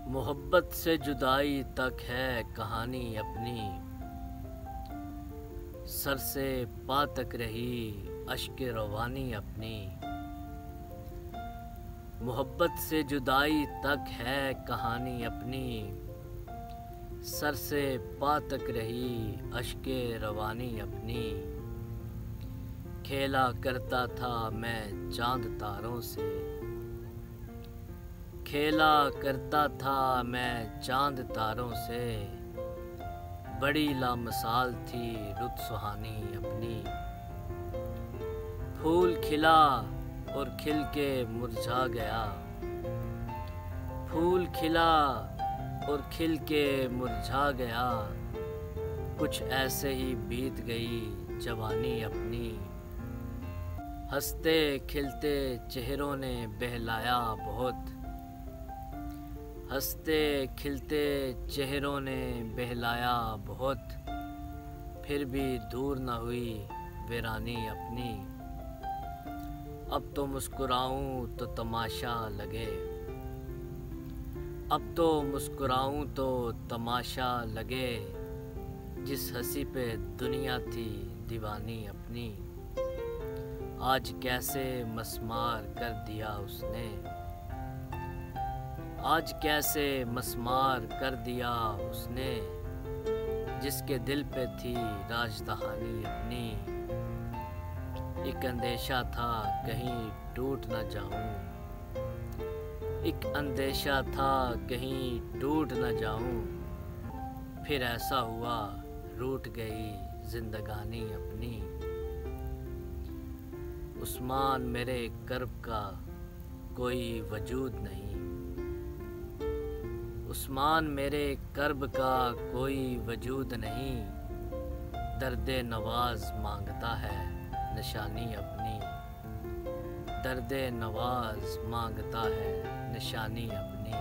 मोहब्बत से जुदाई तक है कहानी अपनी, सर से पा तक रही अश्क रवानी अपनी। मोहब्बत से जुदाई तक है कहानी अपनी, सर से पा तक रही अश्क रवानी अपनी। खेला करता था मैं चांद तारों से, खेला करता था मैं चांद तारों से। बड़ी लामसाल थी रुत सुहानी अपनी। फूल खिला और खिल के मुरझा गया, फूल खिला और खिल के मुरझा गया। कुछ ऐसे ही बीत गई जवानी अपनी। हंसते खिलते चेहरों ने बहलाया बहुत, हंसते खिलते चेहरों ने बहलाया बहुत। फिर भी दूर न हुई वीरानी अपनी। अब तो मुस्कुराऊं तो तमाशा लगे, अब तो मुस्कुराऊं तो तमाशा लगे। जिस हंसी पे दुनिया थी दीवानी अपनी, आज कैसे मस्मार कर दिया उसने। आज कैसे मस्मार कर दिया उसने, जिसके दिल पे थी राजधानी अपनी। एक अंदेशा था कहीं टूट न जाऊं, एक अंदेशा था कहीं टूट न जाऊं। फिर ऐसा हुआ रूठ गई जिंदगानी अपनी। उस्मान मेरे कर्ब का कोई वजूद नहीं, उस्मान मेरे कर्ब का कोई वजूद नहीं। दर्दे नवाज मांगता है निशानी अपनी, दर्दे नवाज मांगता है निशानी अपनी।